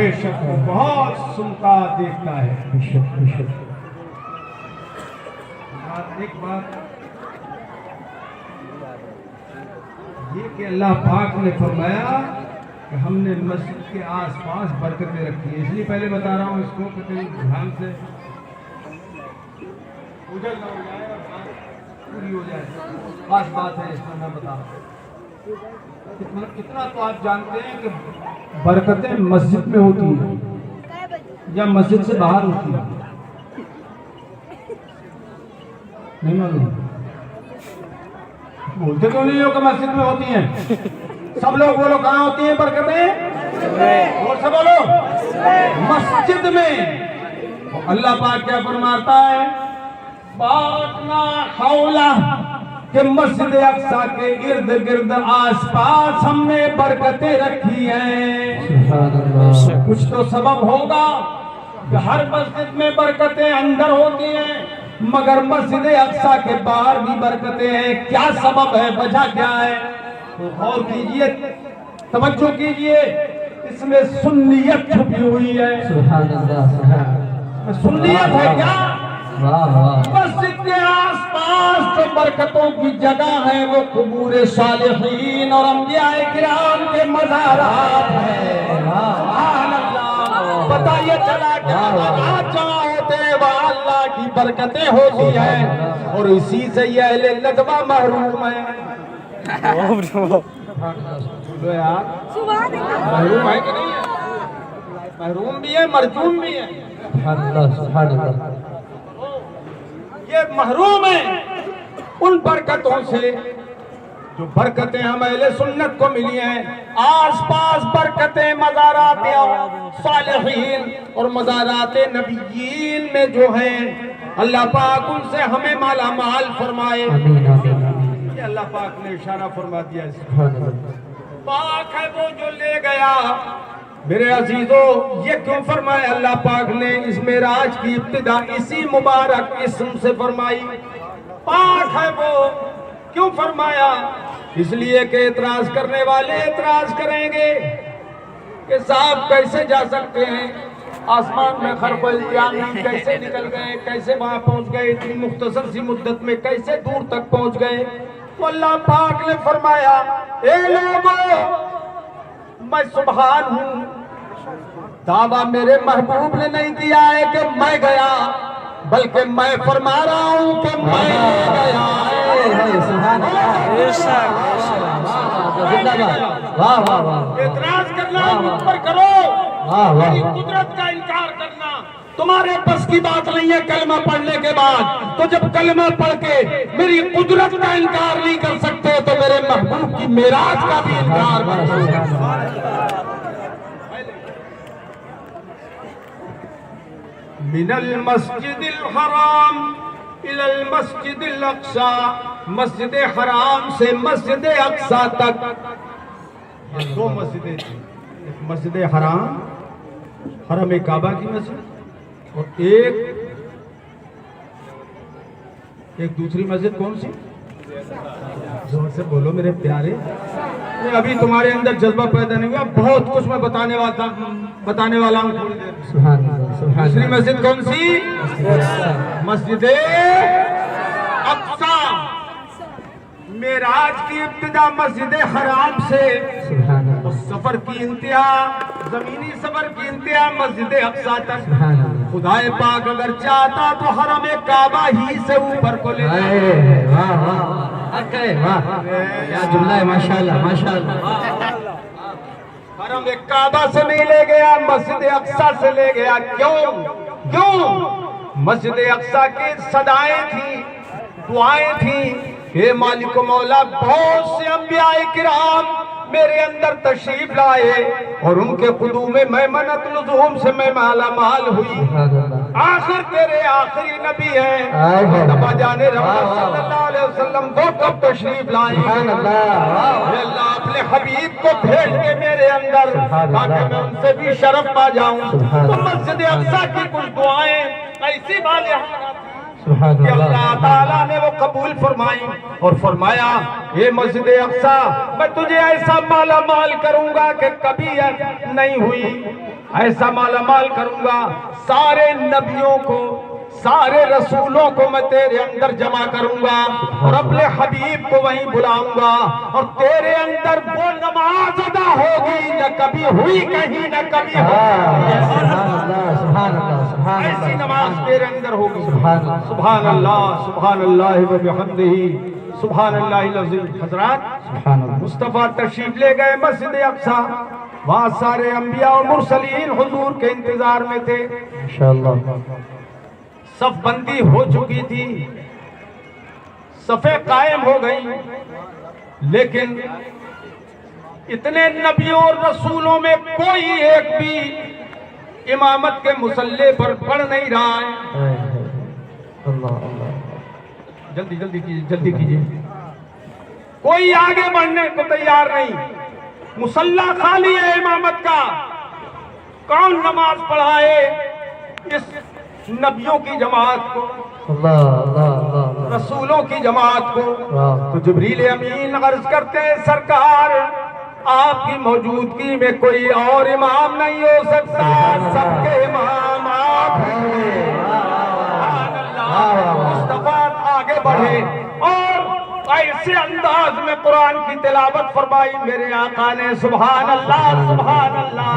بے شک بہت سنتا دیکھتا ہے. بے شک بے شک. ایک بات یہ کہ اللہ پاک نے فرمایا کہ ہم نے مسجد کے آس پاس برکتیں رکھی ہیں. اس لیے پہلے بتا رہا ہوں اس کو کہ کہیں دھیان سے اجڑ نہ ہو جائے اور بات پوری ہو جائے. خاص بات ہے اس میں میں بتا رہا ہوں. اتنا تو آپ جانتے ہیں کہ برکتیں مسجد میں ہوتی ہیں یا مسجد سے باہر ہوتی ہیں؟ نہیں معلوم. بولتے تو نہیں ہو کہ مسجد میں ہوتی ہیں. سب لوگ بولو کہاں ہوتی ہیں برکتیں؟ اور سب بولو مسجد میں. اللہ پاک کیا فرماتا ہے؟ بارکنا حولہ کہ مسجد اقصیٰ کے ارد گرد آس پاس ہم نے برکتیں رکھی ہیں. کچھ تو سبب ہوگا کہ ہر مسجد میں برکتیں اندر ہوتی ہیں مگر مسجد اقصیٰ کے باہر بھی برکتیں ہیں. کیا سبب ہے؟ وجہ کیا ہے؟ غور کیجئے, توجہ کیجئے. اس میں سنیت چھپی ہوئی ہے. سبحان اللہ. سنیت ہے کیا؟ مسجد کے آس پاس جو برکتوں کی جگہ ہے وہ قبور صالحین اور انبیاء کرام کے مزارات ہیں. سبحان اللہ. پتہ یہ چلا کہ مزارات جہاں ہوتے ہیں وہاں اللہ کی برکتیں ہوتی ہیں اور اسی سے یہ اہل ندوہ محروم ہیں. بولو یار, محروم ہے کہ نہیں ہے؟ محروم بھی ہے, مرجوم بھی ہے. سبحان اللہ سبحان اللہ. یہ محروم ہیں ان برکتوں سے جو برکتیں ہم اہل سنت کو ملی ہیں. آس پاس برکتیں مزارات صالحین اور مزارات نبیین میں جو ہیں اللہ پاک ان سے ہمیں مالا مال فرمائے. آمین آمین آمین. یہ اللہ پاک نے اشارہ فرما دیا. سبحان اللہ. پاک ہے وہ جو لے گیا. میرے عزیزو, یہ کیوں فرمایا اللہ پاک نے اس معراج کی ابتدا اسی مبارک اسم سے فرمائی؟ پاک ہے وہ کیوں فرمایا؟ اس لیے کہ اعتراض کرنے والے اعتراض کریں گے کہ صاحب کیسے جا سکتے ہیں آسمان میں خربزیانی کیسے نکل گئے, کیسے وہاں پہنچ گئے, اتنی مختصر سی مدت میں کیسے دور تک پہنچ گئے؟ تو اللہ پاک نے فرمایا اے لوگو میں سبحان ہوں. دعویٰ میرے محبوب نے نہیں کیا ہے کہ میں گیا بلکہ میں فرما رہا ہوں کہ میں گیا. اعتراض کرنا مجھ پر کرو, میری قدرت کا انکار کرنا تمہارے بس کی بات نہیں ہے. کلمہ پڑھنے کے بعد تو جب کلمہ پڑھ کے میری قدرت کا انکار نہیں کر سکتے تو میرے محبوب کی معراج کا بھی انکار کر سکتے. من المسجد الحرام الى المسجد الاقصى, مسجد حرام سے مسجد اقصیٰ تک دو مسجدیں تھیں. ایک مسجد حرام, حرم کعبہ کی مسجد, اور ایک دوسری مسجد کون سی؟ زور سے بولو میرے پیارے. ابھی تمہارے اندر جذبہ پیدا نہیں ہوا, بہت کچھ میں بتانے والا ہوں. دوسری مسجد کون سی؟ مسجد اقصیٰ. معراج کی ابتدا مسجد حرام سے, سفر کی انتہا, زمینی سفر کی انتہا مسجد اقصیٰ تک. خدا پاک اگر چاہتا تو حرم کعبہ ہی سے اوپر کو لے جائے. کیا جملہ ہے, ماشاءاللہ ماشاءاللہ. حرم کعبہ سے نہیں لے گیا, مسجد اقصیٰ سے لے گیا. کیوں؟ مسجد اقصیٰ کی صدائیں تھیں, دعائیں تھیں. اے مالک و مولا, بہت سے انبیاء کرام میرے اندر تشریف لائے اور ان کے قدوم میمنت لزوم سے میں مالا مال ہوئی. آخر تیرے آخری نبی ہیں نبا جان رحمت صلی اللہ علیہ وسلم کو کب تشریف لائیں؟ اللہ اپنے حبیب کو بھیج کے میرے اندر تاکہ میں ان سے بھی شرف پا جاؤں. تو مسجد اقصیٰ کی کچھ دعائیں ایسی بالحانہ سبحان کہ اللہ اللہ تعالیٰ نے وہ قبول فرمائی اور فرمایا اے مسجد اقصیٰ میں تجھے ایسا مالا مال کروں گا کہ کبھی نہیں ہوئی، ایسا مالا مال کروں گا، سارے نبیوں کو سارے رسولوں کو میں تیرے اندر جمع کروں گا اور اپنے حبیب کو وہیں بلاؤں گا، اور تیرے اندر وہ نماز ادا ہوگی نہ کبھی ہوئی کہیں نہ کبھی ہوگی، سبحان اللہ سبحان اللہ سبحان ایسی اللہ نماز تیرے اندر ہوگی۔ سبحان اللہ سبحان اللہ و بحمدہ سبحان اللہ العظیم۔ حضرات سبحان اللہ مصطفیٰ تشریف لے گئے مسجد اقصیٰ، وہاں سارے انبیاء و مرسلین حضور کے انتظار میں تھے، انشاءاللہ صف بندی ہو چکی تھی، صفیں قائم ہو گئی، لیکن اتنے نبیوں اور رسولوں میں کوئی ایک بھی امامت کے مصلی پر پڑھ نہیں رہا ہے۔ اللہ اللہ جلدی جلدی کیجیے جلدی کیجیے، کوئی آگے بڑھنے کو تیار نہیں، مصلی خالی ہے امامت کا، کون نماز پڑھائے اس نبیوں کی جماعت کو، اللہ اللہ اللہ رسولوں کی جماعت کو؟ واہ تو جبریل امین عرض کرتے ہیں سرکار آپ کی موجودگی میں کوئی اور امام نہیں ہو سکتا، سب کے امام آپ ہیں۔ سبحان اللہ۔ مصطفیٰ آگے بڑھے اور ایسے انداز میں قرآن کی تلاوت فرمائی میرے آقا نے، سبحان اللہ سبحان اللہ۔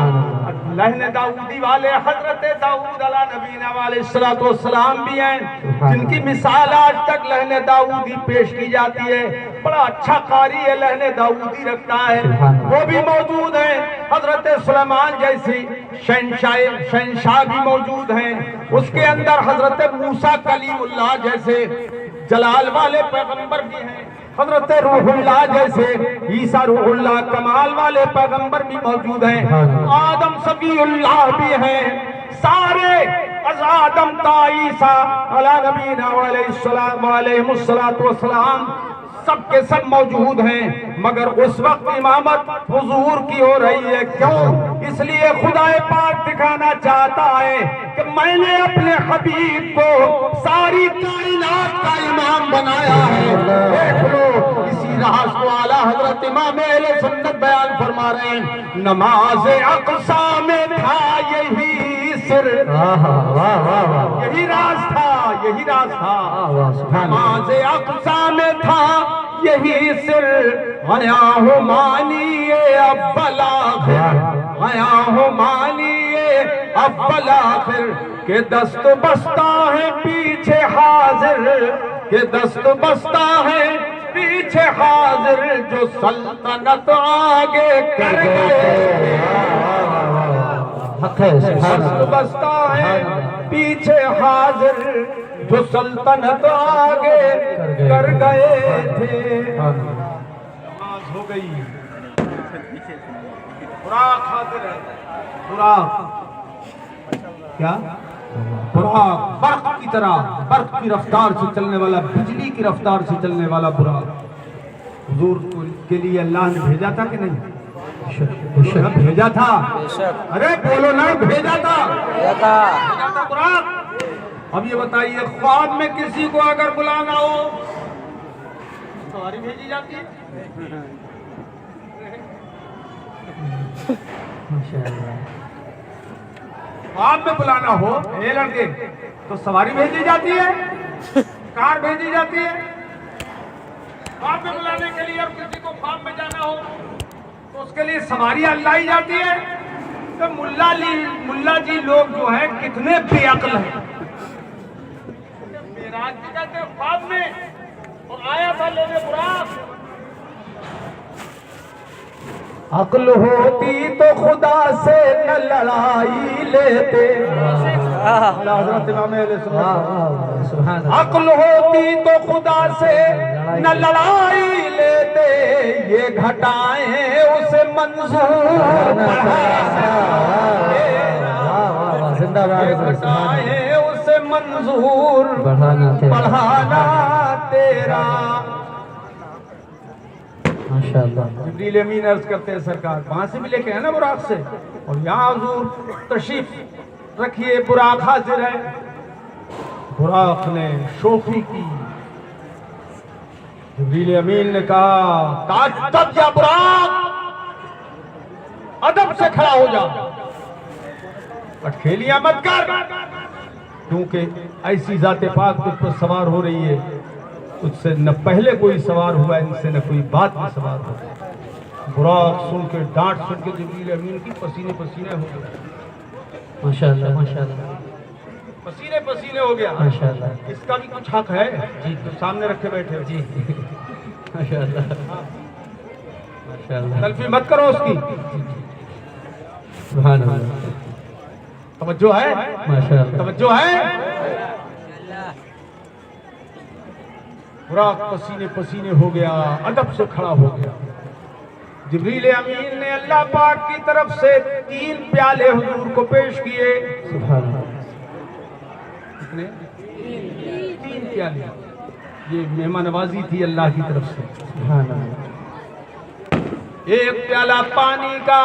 لہن داؤدی والے حضرت داؤد علیہ نبینا علیہ السلام بھی ہیں، جن کی مثال آج تک لہن داؤدی پیش کی جاتی ہے، بڑا اچھا قاری ہے، لہن داؤدی رکھتا ہے، وہ بھی موجود ہیں۔ حضرت سلیمان جیسی شہنشاہ بھی موجود ہیں، اس کے اندر حضرت موسیٰ کلیم اللہ جیسے جلال والے پیغمبر بھی ہیں، حضرت روح اللہ جیسے عیسیٰ روح اللہ کمال والے پیغمبر بھی موجود ہیں، آدم صفی اللہ بھی ہیں، سارے از آدم تا عیسیٰ علیہ نبینا علیہ السلام سب کے سب موجود ہیں، مگر اس وقت امامت حضور کی ہو رہی ہے، کیوں؟ اس لیے خدا پاک دکھانا چاہتا ہے کہ میں نے اپنے حبیب کو ساری کائنات کا امام بنایا ہے۔ دیکھ لو اسی راز کو اعلیٰ حضرت امام اہل سنت بیان فرما رہے ہیں، نماز اقصیٰ میں تھا یہی سر، یہی راز تھا، یہی راز تھا، نماز اقصیٰ میں تھا یہی سر، آیا ہوں مانیے اول آخر، آیا ہوں مانیے اول آخر، کہ دست بستہ ہے پیچھے حاضر، کہ دست بستہ ہے پیچھے حاضر، جو سلطنت آگے کر گئے، دست بستہ ہے پیچھے حاضر، جو سلطنت آگے کر گئے تھے۔ نماز ہو گئی، براق حاضر ہے، براق کیا؟ براق برق کی طرح، برق کی رفتار سے چلنے والا، بجلی کی رفتار سے چلنے والا براق حضور کے لیے اللہ نے بھیجا تھا کہ نہیں؟ بھیجا تھا، ارے بولو نا، بھیجا تھا براق۔ اب یہ بتائیے خواب میں کسی کو اگر بلانا ہو سواری بھیجی جاتی ہے؟ خواب میں بلانا ہو اے لڑکے تو سواری بھیجی جاتی ہے، کار بھیجی جاتی ہے؟ خواب میں بلانے کے لیے اور کسی کو خواب میں جانا ہو تو اس کے لیے سواری اللہ ہی جاتی ہے؟ تو ملا جی لوگ جو ہیں کتنے بے عقل ہیں، میراج بھی کہتے ہیں خواب میں، اور آیا تھا لینے براق۔ عقل ہوتی تو خدا سے نہ لڑائی لیتے، حضرت امام اہل سنت، عقل ہوتی تو خدا سے نہ لڑائی لیتے، یہ گھٹائیں اسے منظور گھٹائیں اسے منظور بڑھانا تیرا۔ ماشاءاللہ جبریل امین عرض کرتے ہیں سرکار وہاں سے بھی لے کے ہیں نا براق سے، اور یہاں حضور تشریف رکھیے، براق حاضر ہے۔ براق نے شوخی کی. جبریل امین نے کہا تعجب یا براق، ادب سے کھڑا ہو جا، اٹکھیلیاں مت کر، کیونکہ ایسی ذات پاک تجھ پر سوار ہو رہی ہے، تجھ سے نہ پہلے کوئی سوار ہوا ہے، ان سے نہ کوئی بات میں سوار ہوا. براق سن کے ڈانٹ سن کے جبریل امین کی پسینے پسینے ہو گیا، ماشاءاللہ ماشاءاللہ پسینے پسینے ہو گیا. ماشاءاللہ. اس کا بھی کچھ حق ہے جی، تو سامنے رکھے بیٹھے ہو. جی ماشاءاللہ ماشاءاللہ. تلفی مت کرو اس کی. سبحان اللہ. توجہ ہے، ماشاءاللہ. توجہ ہے. براق پسینے پسینے ہو گیا، ادب سے کھڑا ہو گیا. جبریل امین نے اللہ پاک کی طرف سے 3 پیالے حضور کو پیش کیے. سبحان اللہ. کتنے؟ 3 پیالے. یہ مہمان نوازی تھی اللہ کی طرف سے. سبحان اللہ. ایک پیالہ پانی کا،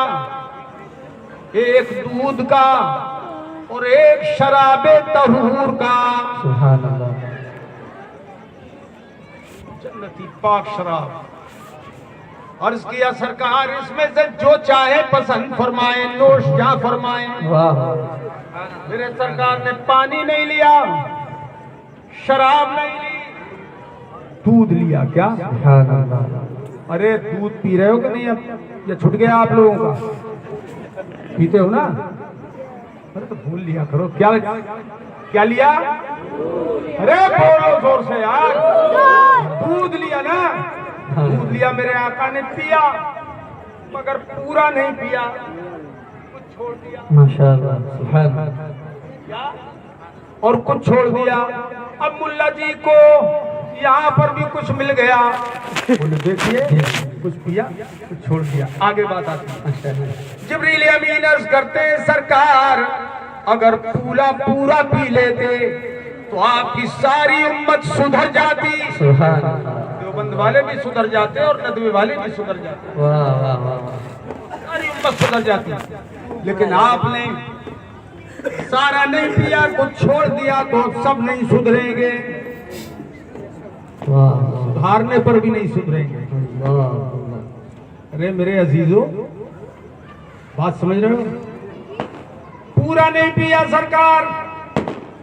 ایک دودھ کا، اور ایک شراب طہور کا. سبحان اللہ. جنتی پاک شراب. عرض کیا سرکار اس میں سے جو چاہے پسند فرمائیں، نوش جہاں فرمائیں. واہ. میرے سرکار نے پانی نہیں لیا، شراب نہیں لی، دودھ لیا. کیا؟ سبحان اللہ. ارے دودھ پی رہے ہو کہ نہیں؟ اب یہ چھٹ گیا آپ لوگوں کا؟ پیتے ہو نا؟ ارے تو بھول لیا کرو. کیا لیا؟ ارے بولو زور سے یار. دودھ لیا نا؟ دودھ لیا میرے آقا نے، پیا مگر پورا نہیں پیا، کچھ چھوڑ دیا. ماشاءاللہ. سبحان اللہ. کیا؟ اور کچھ چھوڑ دیا. اب ملا جی کو یہاں پر بھی کچھ مل گیا، بولے دیکھیے کچھ پیا کچھ چھوڑ دیا. آگے بات آتی ہے. جبریل امین عرض کرتے ہیں سرکار اگر پورا پی لیتے تو آپ کی ساری امت سدھر جاتی. سبحان اللہ. دیوبند والے بھی سدھر جاتے اور ندوی والے بھی سدھر جاتے، واہ واہ واہ. ساری امت سدھر جاتی. لیکن آپ نے سارا نہیں پیا، کچھ چھوڑ دیا تو سب نہیں سدھریں گے، واہ واہ. سدھارنے پر بھی نہیں سدھریں گے. اللہ اللہ. ارے میرے عزیزو بات سمجھ رہے ہو؟ پورا نہیں پیا سرکار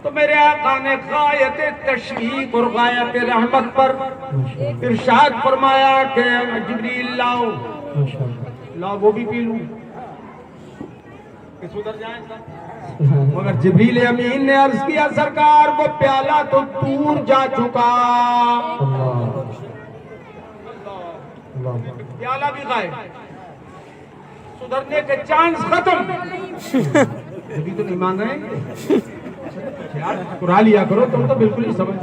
تو میرے آقا نے غایت تشویق اور غایت رحمت پر ارشاد فرمایا کہ جبریل لاؤ ماشاءاللہ. لاؤ وہ بھی پی لوں کہ سدھر جائیں سب. مگر جبریل امین نے عرض کیا سرکار وہ پیالہ تو دور جا چکا، اللہ اللہ. پیالہ بھی غائب، سدھرنے کے چانس ختم. ابھی تو نہیں مان رہے یار، قرآ لیا کرو تم تو بالکل ہی سمجھ.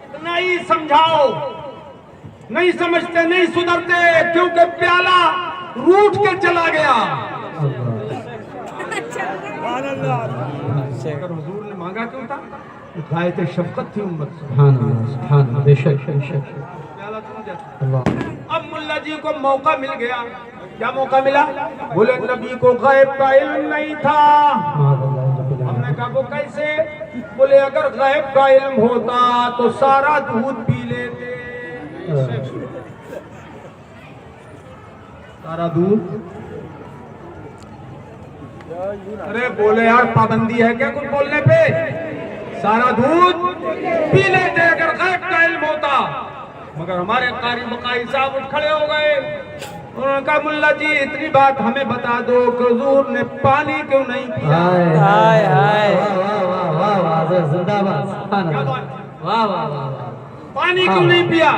اتنا ہی سمجھاؤ، نہیں سمجھتے نہیں سدھرتے کیونکہ پیالہ روٹ کے چلا گیا. اگر حضور نے مانگا کیوں تھا؟ غایت شفقت تھی امت سے. سبحان اللہ. سبحان اللہ. بے شک بے شک. پیالہ تم جاتا. اللہ. اب ملا جی کو موقع مل گیا. کیا موقع ملا؟ بولے نبی کو غیب کا علم نہیں تھا. ہم نے کہا وہ کیسے؟ بولے اگر غیب کا علم ہوتا تو سارا دودھ پی لیتے. سارا دودھ. ارے بولے یار پابندی ہے کیا کچھ بولنے پہ؟ سارا دودھ پی لیتے اگر غیب کا علم ہوتا. مگر ہمارے قاری مقائی صاحب اٹھ کھڑے ہو گئے. انہوں نے کہا ملا جی اتنی بات ہمیں بتا دو کہ حضور نے پانی کیوں نہیں پیا؟ ہائے ہائے. واہ واہ واہ واہ. زندہ باد. سبحان اللہ. واہ واہ واہ. پانی کیوں نہیں پیا؟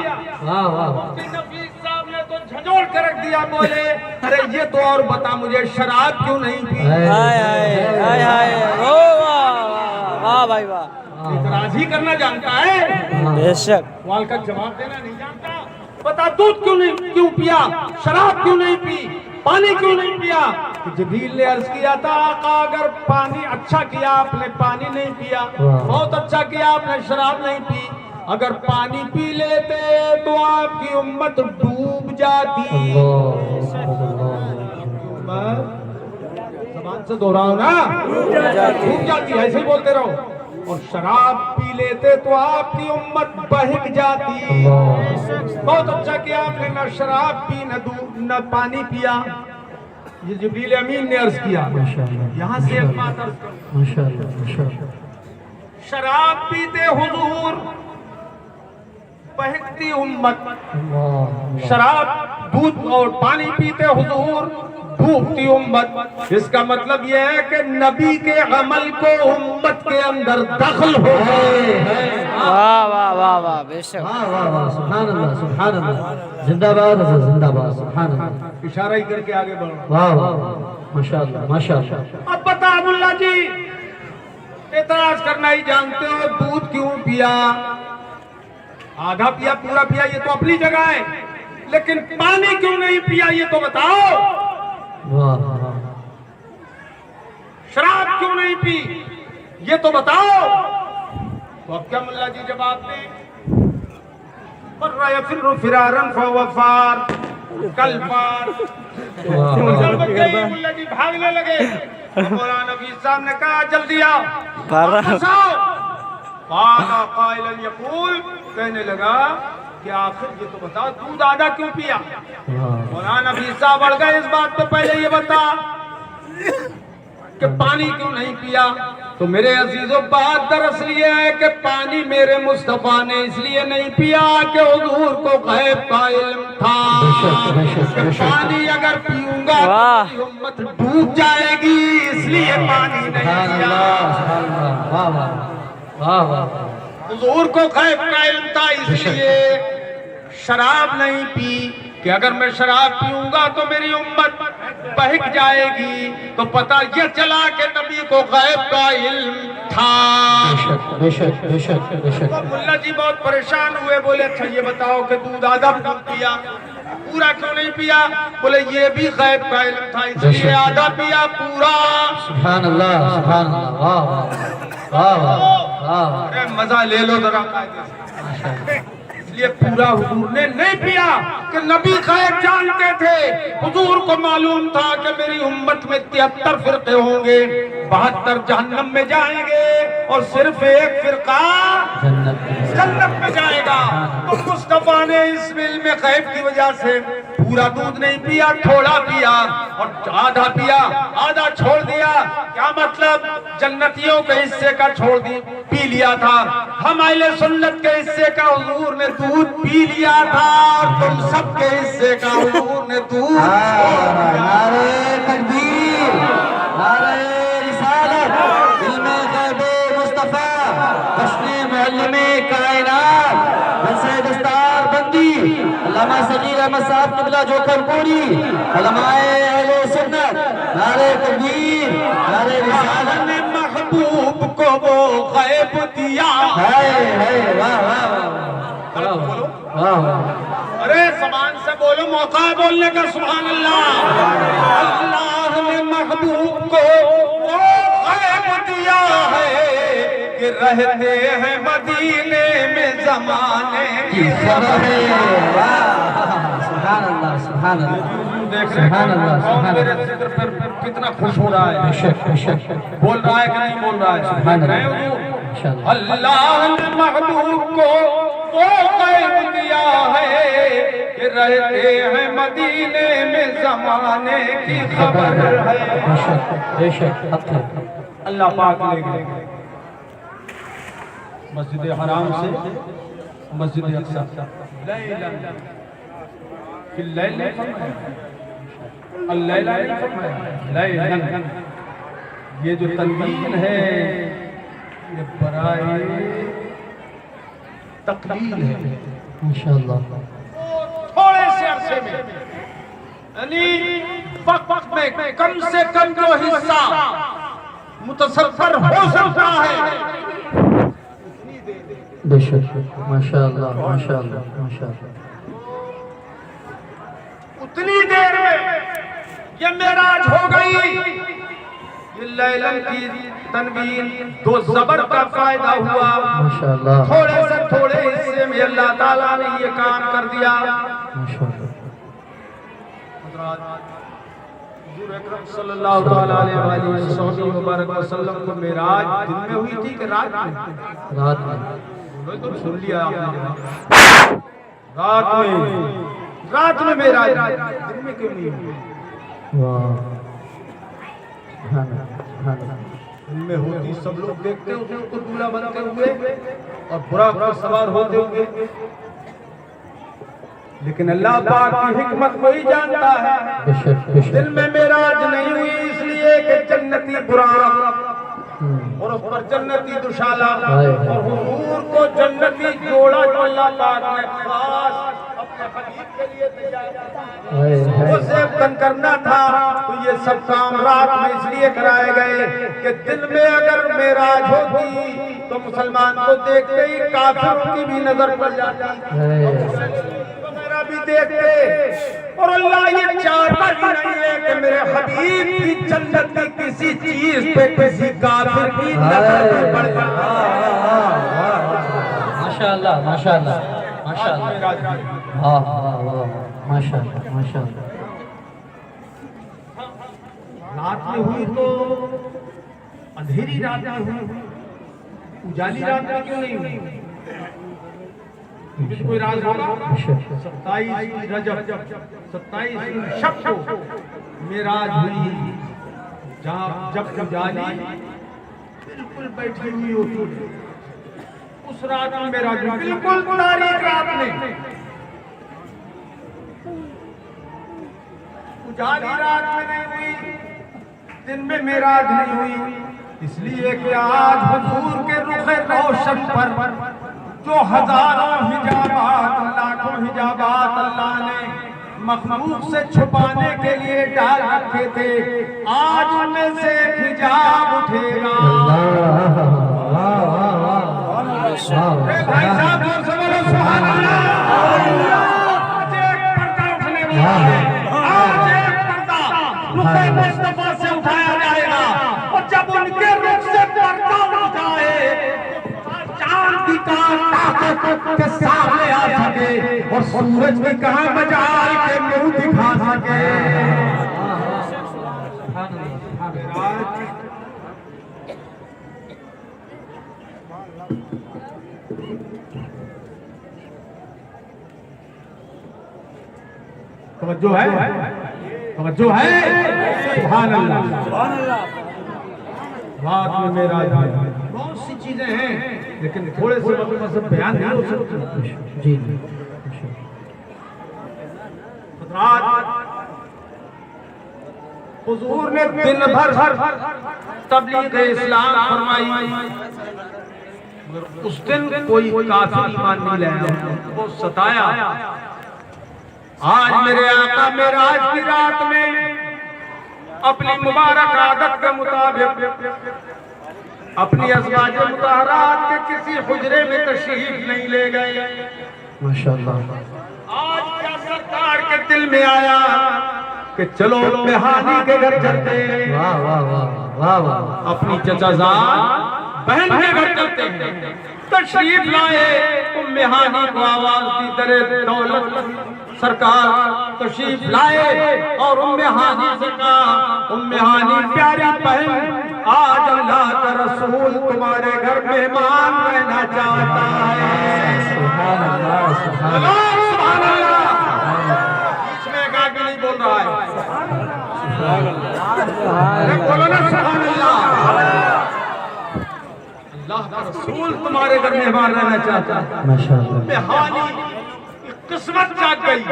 واہ واہ. مفتی نفیس صاحب نے تو جھنجھوڑ کے رکھ دیا. بولے ارے یہ تو اور بتا مجھے شراب کیوں نہیں پی؟ ہائے ہائے ہائے. او واہ واہ بھائی واہ. اعتراض ہی کرنا جانتا ہے، بے شک. سوال کا جواب دینا نہیں جانتا. بتا دودھ کیوں پیا، شراب کیوں نہیں پی، پانی کیوں نہیں پیا؟ جبریل نے عرض کیا تھا آقا اگر پانی اچھا کیا آپ نے پانی نہیں پیا، بہت اچھا کیا آپ نے شراب نہیں پی. اگر پانی پی لیتے تو آپ کی امت ڈوب جاتی. اللہ. زبان حسرت سے دہراؤ نا ڈوب جاتی ہے، ایسے ہی بولتے رہو. اور شراب پی لیتے تو آپ کی امت بہک جاتی. بہت اچھا کیا آپ نے، نہ شراب پی نہ پانی پیا. یہ جبریل امین نے عرض کیا. یہاں سے ایک بات عرض کروں، شراب پیتے حضور بہکتی امت، شراب دودھ اور پانی پیتے حضور ڈوبتی امت. اس کا مطلب یہ ہے کہ نبی کے عمل کو امت کے اندر دخل ہو گئے. واہ واہ واہ واہ بے شک. سبحان اللہ سبحان اللہ، زندہ باد حضرت زندہ باد، سبحان اللہ. اشارہ ہی کر کے آگے بڑھو. واہ واہ ماشاءاللہ ماشاءاللہ. اب بتا ملا جی، اعتراض کرنا ہی جانتے ہو، دودھ کیوں پیا؟ آدھا پیا پورا پیا یہ تو اپنی جگہ ہے، لیکن پانی کیوں نہیں پیا یہ تو بتاؤ. شراب کیوں نہیں پی یہ تو بتاؤ. تو اب کیا ملا جی جواب دیں؟ فرّ یفر فرارا فهو فار، کل فار. ملا جی بھاگنے لگے. مولانا نبی صاحب نے کہا جلدی آؤ. قال قائلا یقول، کہنے لگا کہ آخر یہ تو بتا دودھ آدھا کیوں پیا؟ مولانا نبی صاحب بڑھ گئے اس بات پہ، پہلے یہ بتا کہ پانی کیوں نہیں پیا؟ تو میرے عزیزوں بات دراصل یہ ہے کہ پانی میرے مصطفیٰ نے اس لیے نہیں پیا کہ حضور کو غیب کا علم تھا. پانی اگر پیوں گا تو میری امت ڈوب جائے گی، اس لیے پانی نہیں پیا. حضور کو غیب کا علم تھا، اس لیے شراب نہیں پی کہ اگر میں شراب پیوں گا تو میری امت بہک جائے گی. تو پتہ یہ چلا کہ نبی کو غیب کا علم تھا. تو ملا جی بہت پریشان ہوئے، بولے اچھا یہ بتاؤ کہ دودھ آدھا کیوں پیا، پورا کیوں نہیں پیا؟ بولے یہ بھی غیب کا علم تھا، اس لیے آدھا پیا پورا. سبحان اللہ سبحان اللہ. ارے مزہ لے لو ذرا. اس لیے پورا حضور نے نہیں پیا کہ نبی غیب جانتے تھے. حضور کو معلوم تھا کہ میری امت میں 73 فرقے ہوں گے، 72 جہنم میں جائیں گے اور صرف ایک فرقہ جنت میں جائے گا. تو مصطفیٰ نے اس علم غیب کی وجہ سے پورا دودھ نہیں پیا، تھوڑا پیا اور آدھا پیا، آدھا چھوڑ دیا. کیا مطلب؟ جنتیوں کے حصے کا چھوڑ دی پی لیا تھا، ہم اہل سنت کے حصے کا حضور نے دودھ پی لیا تھا، تم سب کے حصے کا حضور نے دودھ. نعرہ تکبیر، نعرہ رسالت، علم غیب مصطفیٰ، جشن معلم کائنات، جلسہ دستار بندی علامہ صغیر احمد صاحب قبلہ جوکر پوری، علماء اہل سنت. نعرہ تکبیر، نعرہ رسالت. نے محبوب کو وہ غیب دیا. واہ واہ واہ. ارے زبان سے بولو، موقع ہے بولنے کا. سبحان اللہ. اللہ نے محبوب کو وہ غیب دیا ہے کہ رہتے ہیں مدینے میں زمانے کی خبر. سبحان اللہ سبحان اللہ. دیکھ رہے ہیں کون میرے ذکر پر کتنا خوش ہو رہا ہے، بول رہا ہے کہ نہیں بول رہا ہے. دیکھ رہے ہیں اللہ نے محبوب کو وہ غیب دیا ہے کہ رہتے ہیں مدینے میں زمانے کی خبر ہے. اللہ پاک لے گئے مسجد حرام سے مسجد اقصی فی اللیل لیلا. یہ جو تنوین ہے یہ برائے تقلیل ہے. ماشاءاللہ. تھوڑے سے عرصے میں یعنی وقت میں کم سے کم جو حصہ متصور ہو سکتا ہے. بے شک. ماشاءاللہ ماشاءاللہ ماشاءاللہ. اتنی دیر میں یہ معراج ہو گئی. یہ لیلن کی تنوین دو زبر کا فائدہ ہوا. ماشاءاللہ تھوڑے سے تھوڑے حصے میں اللہ تعالیٰ نے یہ کام کر دیا. ماشاءاللہ. حضور اکرم صلی اللہ تعالی علیہ وسلم مبارک وسلم کو معراج دن میں ہوئی تھی کہ رات میں؟ رات میں تو سن لیا آپ نے، رات میں معراج، دن میں کیوں نہیں ہوئی؟ واہ سبحان اللہ سبحان اللہ دن میں ہوتی سب لوگ دیکھتے ہیں اس کو دولہا بنتے ہوئے اور براق پر سوار ہوتے ہوئے، لیکن اللہ پاک کی حکمت وہی جانتا ہے۔ بے شک بے شک دل میں معراج نہیں ہوئی اس لیے کہ جنتی براق اور اس پر جنتی دشالہ اور حضور کو جنتی جوڑا جو اللہ پاک نے خاص اپنے حبیب کے لیے دیا وہ زیب تن کرنا تھا، تو یہ سب کام رات میں اس لیے کرائے گئے کہ دن میں اگر معراج ہوتی تو مسلمان کو دیکھتے ہی کافروں کی بھی نظر پڑ جاتی، بھی دیکھتے، اور اللہ یہ چاہتا ہی نہیں ہے کہ میرے حبیب کی جنت کی کسی چیز پہ کسی کافر کی نظر پڑ جائے۔ ماشاءاللہ ماشاءاللہ ماشاءاللہ واہ واہ واہ ماشاءاللہ ماشاءاللہ۔ رات میں ہوئی تو اندھیری رات میں ہوئی، اجالی رات میں کیوں نہیں ہوئی؟ کوئی راز ہوگا؟ 27 رجب 27 شب کو معراج ہوئی، جب اجالی بالکل بیٹھی ہوئی ہوتی، اس رات میں معراج ہوئی، بالکل تاریک رات میں، اجالی رات میں نہیں ہوئی، دن میں معراج نہیں ہوئی، اس لیے کہ آج حضور کے رخ روشن پر جو ہزاروں حجابات لاکھوں حجابات اللہ نے مخلوق سے چھپانے کے لیے ڈال رکھے تھے، آج ان میں سے ایک حجاب اٹھے گا۔ بھائی صاحب اور سب لوگ سبحان اللہ، آج ایک پردہ اٹھنے والا ہے، آج ایک پردہ رخ مصطفیٰ سے اٹھایا جائے گا، اور جب ان کے رخ سے پردہ اٹھ جائے چاند کی طاقت کے سامنے آ سکے اور سورج بھی کہاں مجال کے منہ دکھا سکے۔ توجہ ہے توجہ ہے، سبحان اللہ سبحان اللہ۔ رات میں معراج بہت سی چیزیں ہیں لیکن تھوڑے سے وقت میں سب بیان نہیں ہو سکتے۔ جی رات حضور نے دن بھر تبلیغ اسلام فرمائی، اس دن کوئی کافر ایمان نہیں لایا، وہ ستایا۔ آج میرے آقا معراج کی رات میں اپنی مبارک عادت کے مطابق اپنی ازواج مطہرات کے کسی حجرے میں تشریف نہیں لے گئے۔ ماشاءاللہ آج کیا سرکار کے دل میں آیا کہ چلو مہانی کے گھر چلتے ہیں، واہ واہ واہ واہ واہ اپنی چچا زاد بہن کے گھر چلتے ہیں۔ تشریف لائے مہانی کو آواز دی، در دولت سرکار تشریف لائے اور مہانی سے کہا، مہانی پیاری بہن، آج اللہ کا رسول تمہارے گھر مہمان رہنا چاہتا ہے۔ سبحان اللہ سبحان اللہ سبحان اللہ، بیچ میں ایک آدمی نہیں بول رہا ہے، بولو نا سبحان اللہ۔ اللہ کا رسول تمہارے گھر مہمان رہنا چاہتا ہے۔ ماشاءاللہ مہانی قسمت جاگ گئی،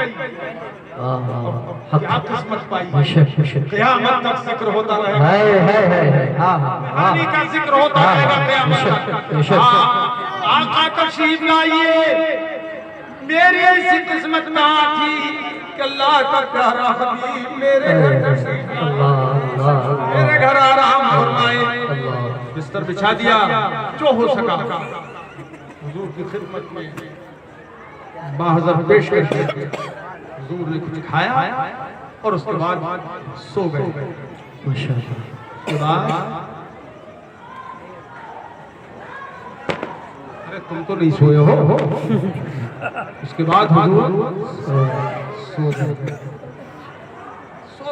واہ واہ کیا قسمت پائی، بشک بشک قیامت تک ذکر ہوتا رہے گا، ہے ہاں مہانی کا ذکر ہوتا رہے گا قیامت تک۔ آقا تشریف لائیے، میری ایسی قسمت کہاں تھی کہ اللہ کا پیارا حبیب میرے گھر تشریف لائے، میرے گھر آرام فرمائے، بستر بچھا دیا، جو ہو سکا حضور کی خدمت میں باحضر پیش کر کے حضور نے کچھ کھایا اور اس کے بعد سو گئے۔ ماشاءاللہ اس کے بعد ارے تم تو نہیں سوئے ہو، اس کے بعد حضور سو گئے۔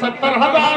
70,000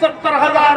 70,000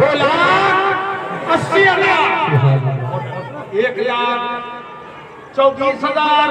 2,80,000, 1,24,000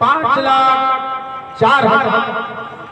5,04,000।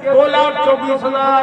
2,24,000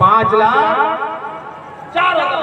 5,04,000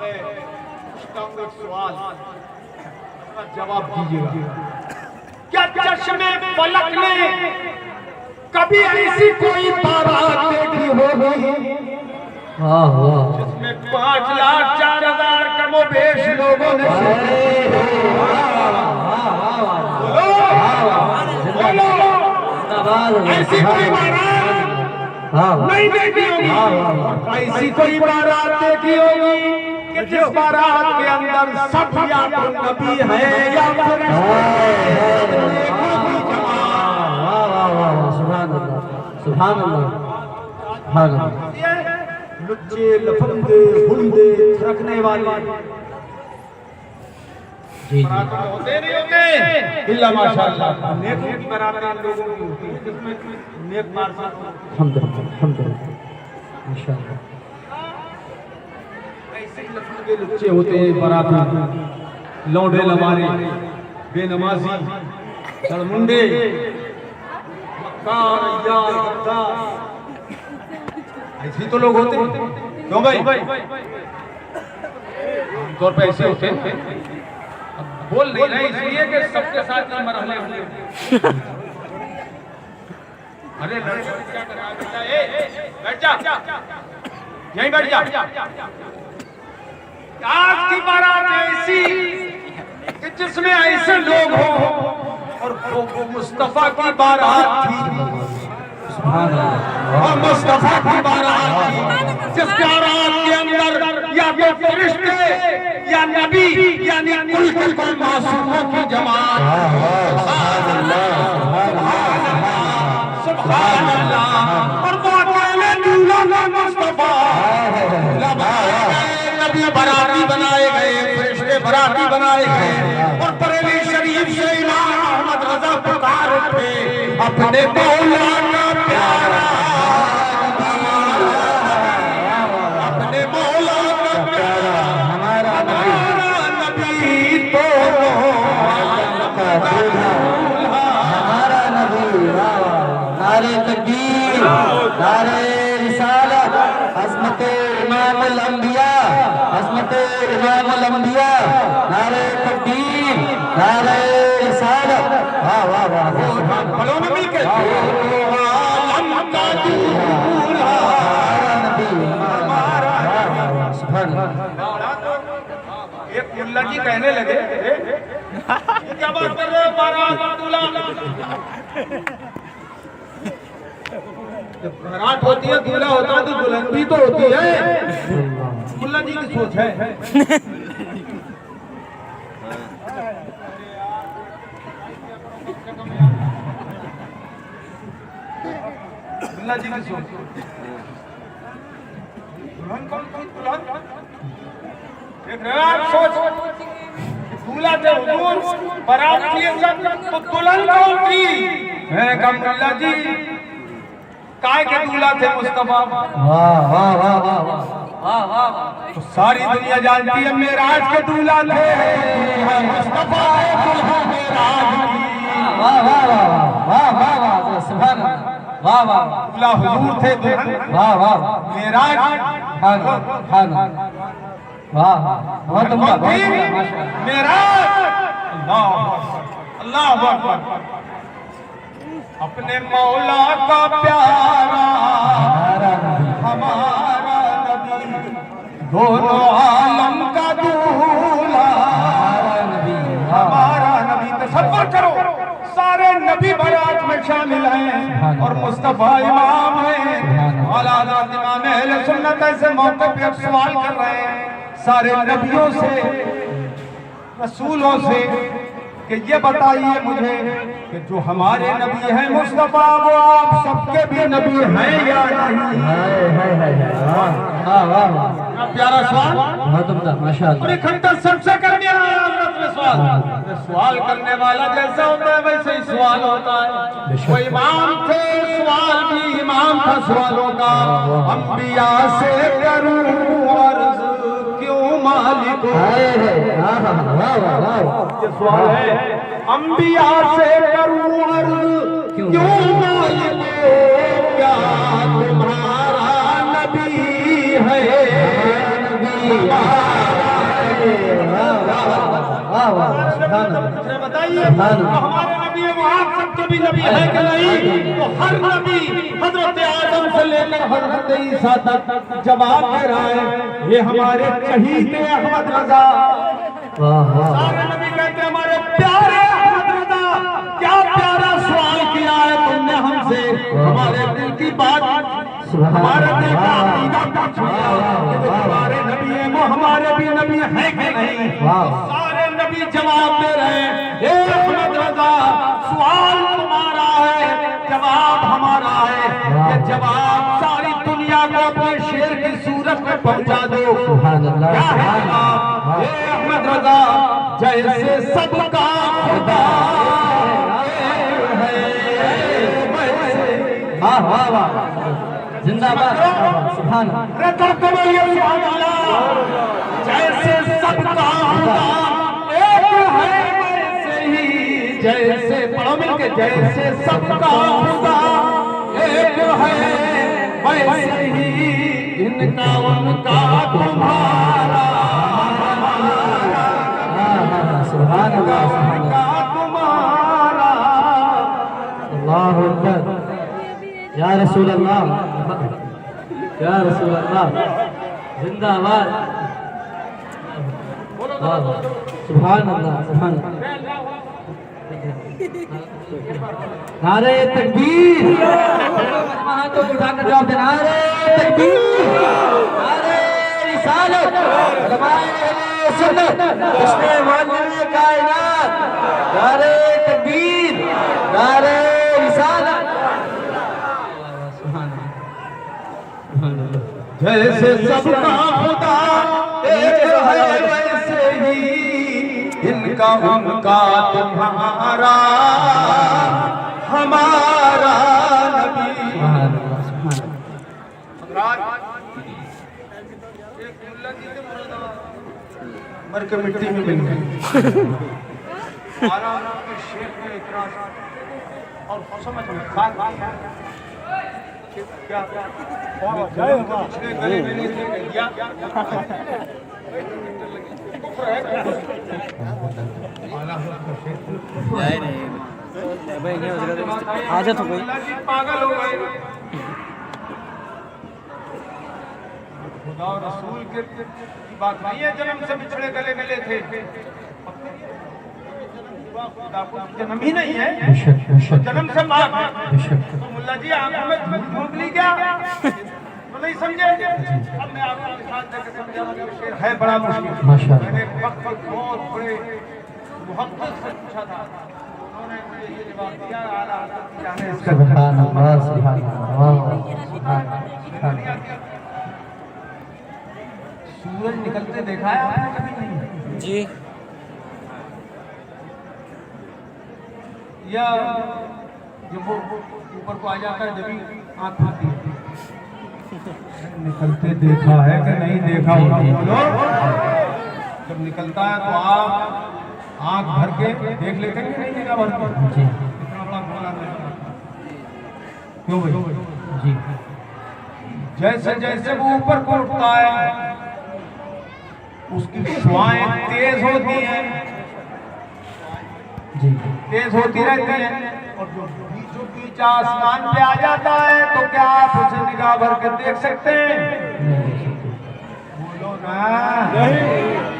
میں پوچھتا ہوں ایک سوال، جواب دیجیے گا۔ کیا چشمے فلک نے کبھی ایسی کوئی بارات دیکھی ہوگی واہ واہ جس میں 5,04,000 کم و بیش لوگوں نے ایسی کوئی بارات نہیں دیکھی ہوگی، ایسی کوئی بارات دیکھی ہوگی کہ جس بارات کے اندر سب یا تو نبی ہے یا پھر سبحان اللہ سبحان اللہ سبحان اللہ لچے لفندے ہندے تھرکنے والے جی جی ہوتے نہیں ہوتے اللہ ماشاءاللہ نیکوں کی براتیں لوگوں کی ہوتی ہیں جس میں نیک مار الحمدللہ ماشاءاللہ ایسے لفندے لچے ہوتے ہیں براتیں لوڈے لمارے بے نمازی سرمنڈے مکار یار غدار ایسی تو لوگ ہوتے ہیں کیوں بھائی عام طور پہ ایسے ہوتے ہیں بول نہیں رہے اس لیے کہ سب کے ساتھ یہ مرحلے ہوتے ہیں ارے لڑکے کیا کر رہا بیٹا بیٹھ جا یہیں بیٹھ جا آج کی بارات ایسی کہ جس میں ایسے لوگ ہوں اور وہ مصطفیٰ کی بارات تھی اور مصطفیٰ کی بارات تھی جس بارات کے اندر یا تو فرشتے یا نبی یعنی کل کل معصوموں کی جماعت سبحان اللہ اور وہ اکیلے دولہا مصطفیٰ نبی براتی بنائے گئے فرشتے براتی بنائے گئے اور بریلی شریف سے امام احمد رضا پکار اٹھے اپنے مولا کا پیارا اپنے مولا کا پیارا ہمارا نبی تو ہمارا نبی نعرہ تکبیر نعرہ رسالت عظمت امام الانبیاء عظمت امام الانبیاء نعرہ تکبیر نعرہ رسالت واہ واہ واہ بھلو نبی کے عالم کا دولہا سبحان اللہ ایک ملا جی کہنے لگے یہ کیا بات کر رہے ہو بارات دولہا جب بارات ہوتی ہے دولہا ہوتا ہے تو دلہن بھی تو ہوتی ہے ملا جی کی سوچ ہے ملا جی کی سوچ دلہن کون سی دلہن ایک نیا سوچ دولہا تھے حضور بارات تھی سب تو دلہن کون تھی میں نے کہا ملا جی کائے کے دولہا تھے مصطفیٰ واہ واہ واہ واہ واہ تو ساری دنیا جانتی ہے معراج کے دولہا تھے مصطفیٰ دلہا معراج کی واہ واہ واہ واہ واہ سبحان اللہ واہ واہ دولہا حضور تھے دلہن واہ واہ معراج سبحان اللہ واہ بہت عمدہ بہت عمدہ ماشاءاللہ معراج اللہ اکبر اپنے مولا کا پیارا ہمارا نبی دونوں عالم کا دولہا ہمارا نبی تصور کرو سارے نبی بارات میں شامل ہیں اور مصطفیٰ امام ہیں اعلیٰ حضرت امام اہل سنت ایسے موقع پہ اب سوال کر رہے ہیں سارے نبیوں سے رسولوں سے کہ یہ بتائیے مجھے کہ جو ہمارے نبی ہیں مصطفیٰ وہ آپ سب کے بھی نبی ہیں یا نہیں پیارا سوال بہت عمدہ ماشاءاللہ اور ایک گھنٹہ سب سے کرنے آیا حضرت نے سوال سوال کرنے والا جیسا ہوتا ہے ویسے ہی سوال ہوتا ہے وہ امام تھے سوال بھی امام تھا سوالوں کا انبیاء سے کروں عرض کیوں مالک یہ سوال ہے انبیاء سے کروں عرض کیوں مالک کیا تمہارا نبی ہے واہ واہ سبحان اللہ بتائیے ہمارے نبی محمد سب کے بھی نبی ہے کہ نہیں؟ تو ہر نبی حضرت آدم سے لے کر حضرت عیسیٰ تک جواب دے رہا ہے. یہ ہمارے چہیتے احمد رضا سارے نبی کہتے ہیں ہمارے پیارے احمد رضا کیا پیارا سوال کیا ہے تم نے ہم سے, ہمارے دل کی بات ہمارے دل کا عقیدہ پوچھ لیا کہ تمہارے نبی ہیں وہ ہمارے بھی نبی ہیں کہ نہیں؟ سارے نبی جواب دے رہے ہیں اے احمد رضا سوال تمہارا ہے جواب ہمارا ہے. یہ جواب ساری دنیا کو اپنے شیر کی صورت میں پہنچا دو. کیا ہے جواب؟ اے احمد رضا جیسے سب کا خدا زندہ باد سبحان اللہ. جیسے سب کا خدا ایک ہے ویسے ہی, جیسے پڑھو مل کے, جیسے سب کا خدا ایک ہے ویسے ہی ان کا ان کا تمہارا سبحان اللہ سبحان اللہ تمہارا. اللہ اکبر یا رسول اللہ یا رسول اللہ زندہ آباد سبحان اللہ سبحان اللہ. نعرہ تکبیر ہاتھوں کو اٹھا کر جواب دیں. نعرہ تکبیر, نعرہ رسالت, علماء اہل سنت, جشن معلم کائنات, نعرہ تکبیر, نعرہ رسالت. جیسے سب کا خدا ایک ہے ویسے ہی ان کا ان کا تمہارا ہمارا نبی. مر کے مٹی میں مل گئے شیخ نے اعتراض اور سمجھ میں کیا گلے میں نہیں دیا حاجت ہو گئی. پاگل ہو گئے. خدا اور رسول کی بات نہیں ہے جنم سے بچھڑے گلے ملے تھے. جنم ہی نہیں ہے, جنم سے پاک ہے. تو ملا جی آنکھوں میں دھوپ لی کیا تو نہیں سمجھے؟ اب میں آپ کو مثال دے کے سمجھاؤں گا. شعر ہے بڑا مشکل. میں نے ایک وقت بہت بڑے محقق سے پوچھا تھا, انہوں نے مجھے یہ جواب دیا اعلیٰ حضرت کی جانب اس کا سبحان اللہ سبحان اللہ. سورج نکلتے دیکھا ہے آپ نے کبھی نہیں؟ جی یا جب وہ اوپر کو آ جاتا ہے جبھی آنکھ کھلتی ہے. نکلتے دیکھا ہے کہ نہیں دیکھا بولو. جب نکلتا ہے تو آپ آنکھ بھر کے دیکھ لیتے ہیں کہ نہیں دیکھا بھر کے؟ اتنا بڑا بولا کیوں بھائی جی جیسے جیسے وہ اوپر کو اٹھتا ہے اس کی شعائیں تیز ہوتی ہیں, تیز ہوتی رہتی ہیں, اور جو بیچوں بیچ آسمان پہ آ جاتا ہے تو کیا آپ اسے نگاہ بھر کے دیکھ سکتے ہیں؟ بولو نا,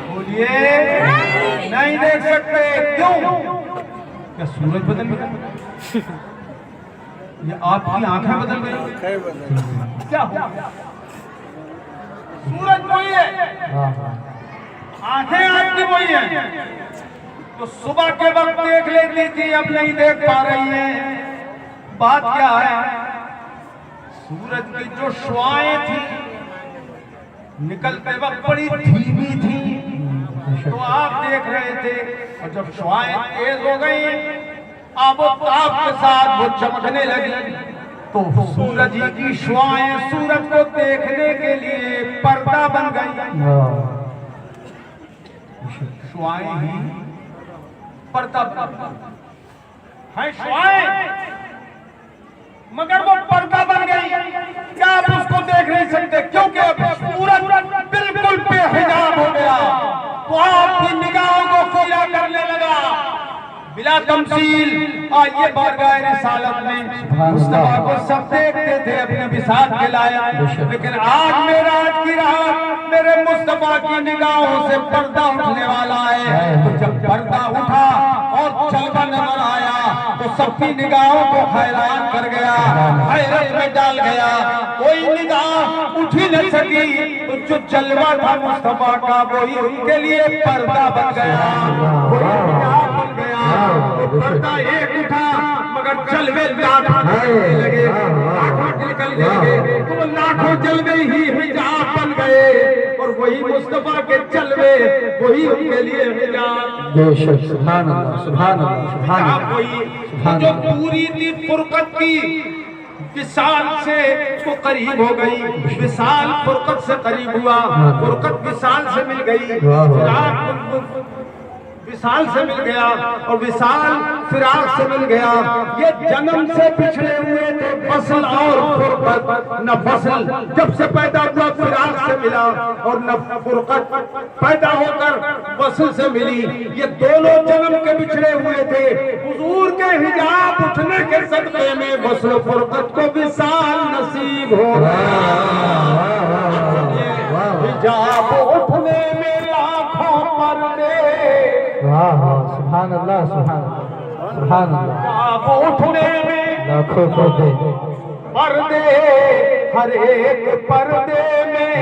بولیے نہیں دیکھ سکتے. کیوں؟ کیا سورج بدل گیا یا آپ کی آنکھیں بدل گئی؟ کیا ہوا؟ سورج وہی ہے, آنکھیں آپ کی وہی ہیں. تو صبح کے وقت دیکھ لیتی تھی, اب نہیں دیکھ پا رہی ہیں. بات کیا ہے؟ سورج کی جو شعائیں تھیں نکلتے وقت بڑی دھیمی تھی تو آپ دیکھ رہے تھے, اور جب شعائیں تیز ہو گئی آب و تاب کے ساتھ وہ چمکنے لگی تو سورج کی شعائیں سورج کو دیکھنے کے لیے پردہ بن گئی. شعائیں ہی پردہ ہے, شعائیں مگر وہ پردہ بن گئی. کیا آپ اس کو دیکھ نہیں سکتے؟ کیونکہ اب سورج بالکل بے حجاب ہو گیا. تو بلا تمثیل آئیے بارگاہ رسالت میں مصطفیٰ کو سب دیکھتے تھے اپنے وصال کے لائق، لیکن آج معراج کی رات میرے مصطفیٰ کی نگاہوں سے پردہ اٹھنے والا ہے۔ تو جب پردہ اٹھا اور جلوہ نظر آیا تو سب کی نگاہوں کو حیران کر گیا، حیرت میں ڈال گیا، کوئی نگاہ اٹھ ہی نہ سکی۔ جو جلوہ تھا مصطفیٰ کا وہی ان کے لیے پردہ بن گیا، وہی نگاہ بن گیا۔ وہ پردہ ایک اٹھا مگر جلوے لاکھوں نکلنے لگے، لاکھوں نکلنے لگے، تو وہ لاکھوں جلوے ہی حجاب بن گئے، اور وہی مصطفیٰ کے جلوے وہی ان کے لیے حجاب۔ بے شک، سبحان اللہ سبحان اللہ سبحان اللہ وہی جو دوری تھی فرقت کی وصال سے وہ قریب ہو گئی، وصال فرقت سے قریب ہوا، فرقت وصال سے مل گئی، فراق وصال سے مل گیا اور وصال فراق سے مل گیا۔ یہ جنم سے پچھڑے ہوئے تھے فصل اور فرقت، نہ فصل جب سے پیدا ہوا فراق سے ملا اور نہ فرقت پیدا ہو کر فصل سے ملی۔ یہ دونوں جنم کے بچھڑے ہوئے تھے، حضور کے حجاب اٹھنے کے صدقے میں فصل و فرقت کو وصال نصیب ہو گیا۔ حجاب اٹھنے میں لاکھوں پردے، سبحان اللہ سبحان اللہ سبحان اللہ، حجاب اٹھنے میں لاکھوں پردے، پردے، ہر ایک پردے میں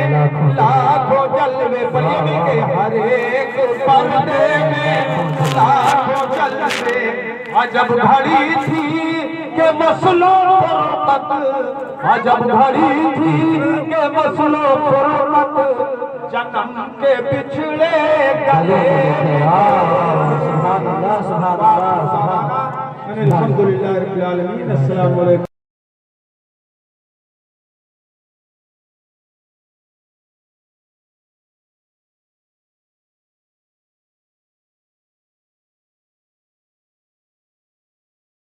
لاکھوں جلوے، پردے کے ہر ایک پردے میں لاکھوں جلوے۔ عجب گھڑی تھی کہ وصل و فرقت، عجب گھڑی تھی کہ وصل و فرقت جنم کے بچھڑے گلے۔ سبحان اللہ سبحان اللہ سبحان اللہ۔ الحمدللہ رب العالمین۔ السلام علیکم۔